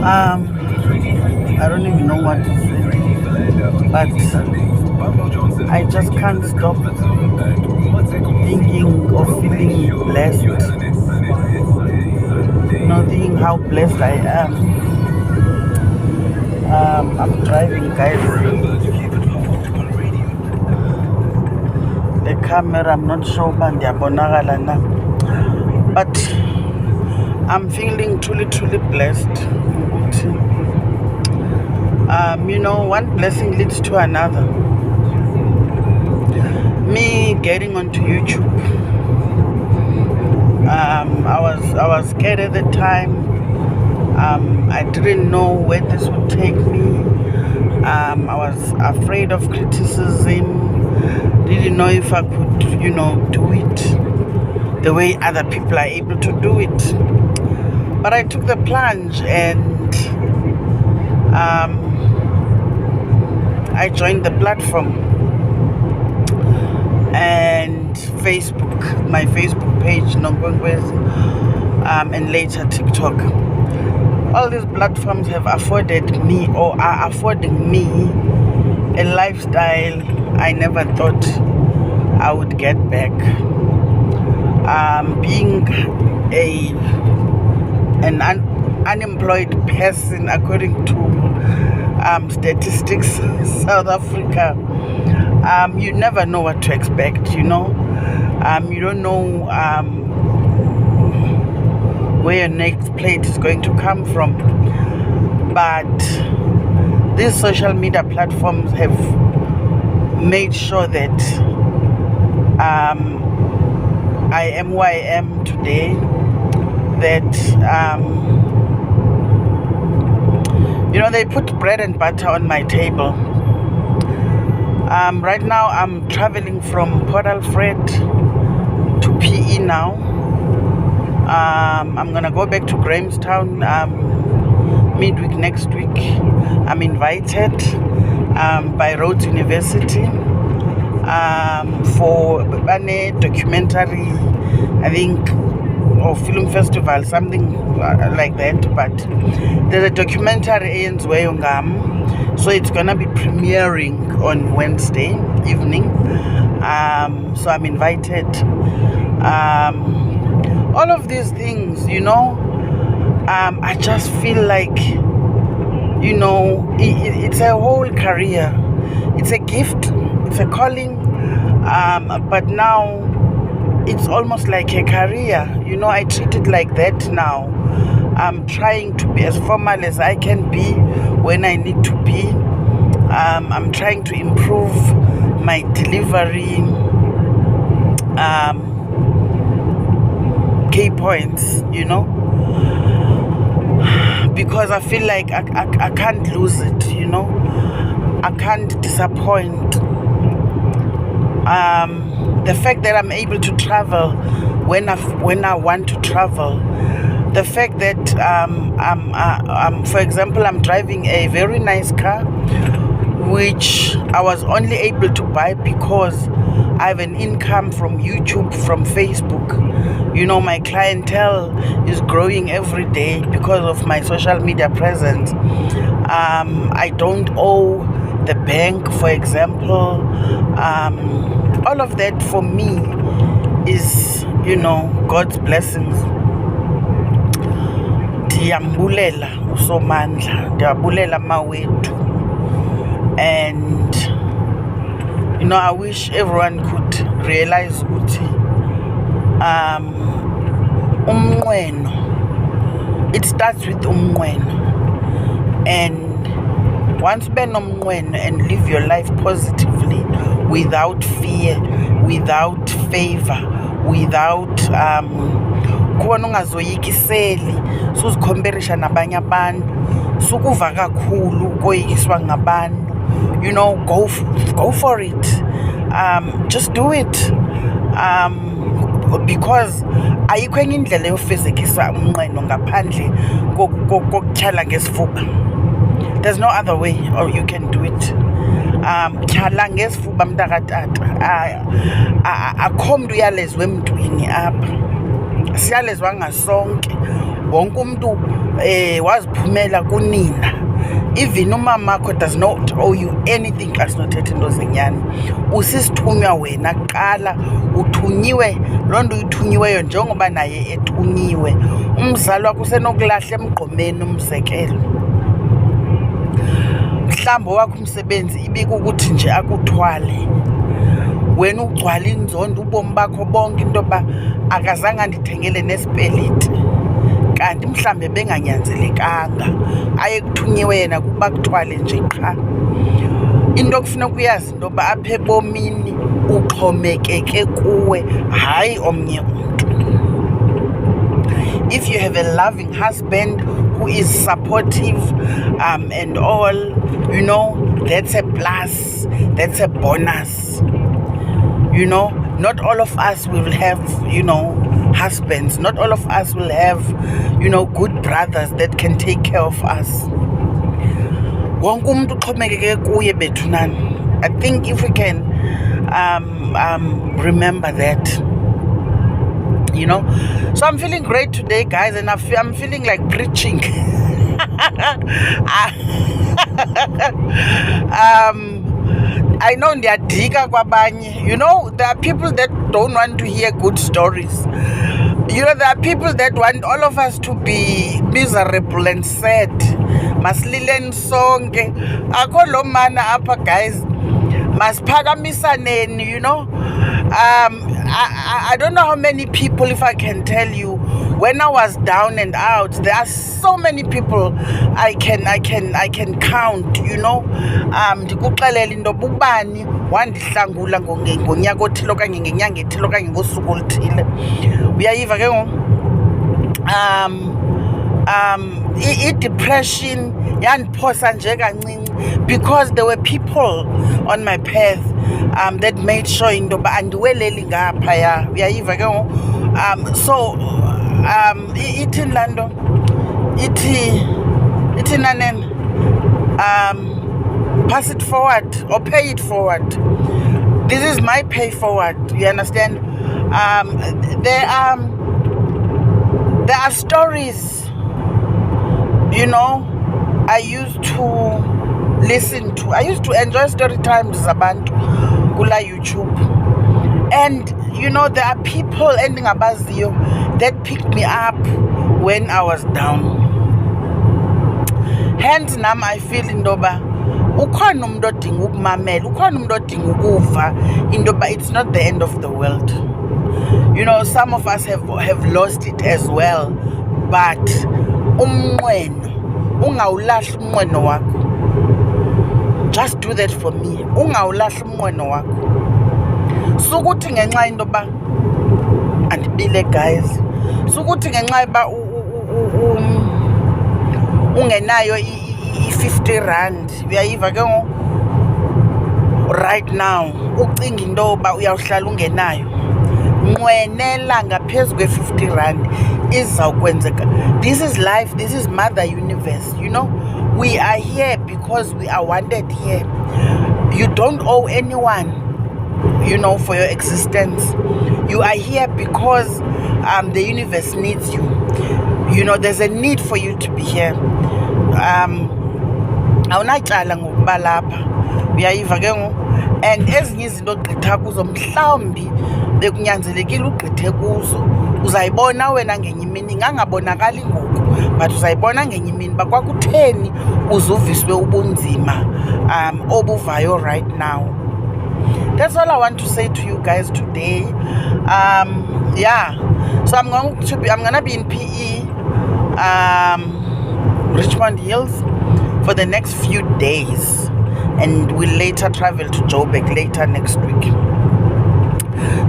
I don't even know what to say, but I just can't stop thinking of feeling blessed. Thinking how blessed I am. I'm driving, guys. The camera, I'm not sure, but I'm feeling truly blessed. One blessing leads to another. Me getting onto YouTube. I was scared at the time. I didn't know where this would take me. I was afraid of criticism. Didn't know if I could, do it the way other people are able to do it. But I took the plunge and I joined the platform and Facebook, my Facebook page, and later TikTok. All these platforms have afforded me or are affording me a lifestyle I never thought I would get back. Being an unemployed person, according to statistics, South Africa, you never know what to expect. You don't know where your next plate is going to come from. But these social media platforms have made sure that I am who I am today. That they put bread and butter on my table. Right now I'm traveling from Port Alfred to PE now. I'm gonna go back to Grahamstown midweek next week. I'm invited by Rhodes University for a documentary, I think, or film festival, something like that. But there's a documentary in Zweyongam, so it's gonna be premiering on Wednesday evening. So I'm invited. All of these things, I just feel like, it's a whole career. It's a gift, it's a calling, but now it's almost like a career. I treat it like that now. I'm trying to be as formal as I can be when I need to be. I'm trying to improve my delivery key points, because I feel like I can't lose it, I can't disappoint. The fact that I'm able to travel when I want to travel, the fact that for example, I'm driving a very nice car, which I was only able to buy because I have an income from YouTube, from Facebook. My clientele is growing every day because of my social media presence. I don't owe the bank, for example. All of that for me is, God's blessings. Ndiyambulela uSomandla, ndiyabulela mawethu. And I wish everyone could realize ukuthi umnqweno, it starts with umnqweno. And once benomnqweno and live your life positively, without fear, without favor, without khona ungazoyikiseli suzikhomperisha nabanye abantu, sukuva kakhulu koyikiswa ngabantu. Go for it. Just do it. Because ayikho enye indlela yofezekisa umnqweno ngaphandle kokutyhala ngesifuba. There's no other way, or you can do it. Tyhala ngesifuba mntakatata. Akho mntu uyalezwe emntwini apha. Siyalezwa ngasonke. wonke umuntu waziphumela kunina. Even umamakho does not owe you anything xa sinothetha into zenyani. Usisithunywa wena kuqala, uthunyiwe loo nto uyithunyiweyo njengoba naye ethunyiwe. Umzali wakho usenokulahla emgqomeni umzekelo. Mhlawumbi wakho umsebenzi ibikukuthi nje akuthwale. Wena ugcwala inzondo ubomi bakho bonke into yoba akazange andithengele nesipeliti. Kanti mhlambe benganyanzelekanga ayekuthunyiwe yena kuba kuthwale nje qha. Into okufuneka uyazi into yoba apha ebomini uxhomekeke kuwe, hayi omnye umntu. If you have a loving husband who is supportive and all, you know, that's a plus, that's a bonus. You know, not all of us will have, you know, husbands. Not all of us will have, you know, good brothers that can take care of us. Wonke umuntu uxhomekeke kuye bethunani. I think if we can remember that, you know. So I'm feeling great today, guys, and I'm feeling like preaching. I know ndiyadika kwabanye. You know, there are people that don't want to hear good stories. You know, there are people that want all of us to be miserable and sad. Masilileni sonke. Akho lo mana apha, guys. Masiphakamisaneni, you know. I don't know how many people, if I can tell you, when I was down and out, there are so many people I can count, you know. Ndikuxelela into bubani wandihlangula ngonyaka othile okanye ngenyanga ethile okanye ngosuku oluthile. Uyayiva ke ngoku i-depression yandiphosa nje kancinci because there were people on my path that made sure into yoba andiweleli ngaphaya. Uyayiva ke ngoku so ithini laa nto ithi nanene pass it forward or pay it forward. This is my pay forward, you understand. There are stories, you know, I used to listen to. I used to enjoy story times zabantu kula YouTube, and you know, there are people endingabaziyo that picked me up when I was down. Hence nam I feel into yoba ukhona umuntu odinga ukumamela, ukhona umuntu odinga ukuva into yoba it's not the end of the world. You know, some of us have lost it as well, but umnqweno, ungawulahli umnqweno wakho. Just do that for me. Ungawulahli umnqweno wakho. Sukuthi ngenxa into yoba andibile, guys. Sukuthi ngenxa yoba ungenayo i-50 rand. Uyayiva ke ngoku right now ucinga into yoba uyawuhlala ungenayo. Nqwenela ngaphezu kwe-50 rand izawukwenzeka. This is life. This is Mother Universe, you know. We are here because we are wanted here. You don't owe anyone, you know, for your existence. You are here because the universe needs you. You know, there's a need for you to be here. Awunatyala ngokuba lapha. Uyayiva ke ngoku. And ezinye izinto ogqitha kuzo mhlawumbi bekunyanzelekile ugqithe kuzo. Uzayibona wena ngenye imini, ingangabonakali ngoku, but uzayibona ngenye imini ba kwakutheni uzuviswe ubunzima obuvayo right now. That's all I want to say to you guys today. Yeah, so I'm gonna be in PE, Richmond Hills, for the next few days, and we'll later travel to Joburg later next week.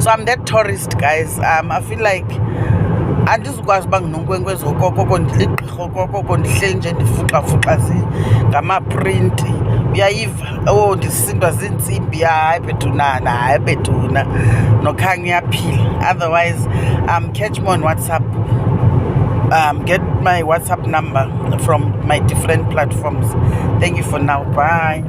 So I'm that tourist, guys. I feel like andizukwazi uba nginomkwenkwezi okokoko ndiligqirha okokoko ndihleli nje ndifuxa ngamaprinti. Uyayiva ndisindwa ziintsimbi. Hayi bethuna nokhanga uyaphila. Otherwise catch me on WhatsApp. Get my WhatsApp number from my different platforms. Thank you for now. Bye.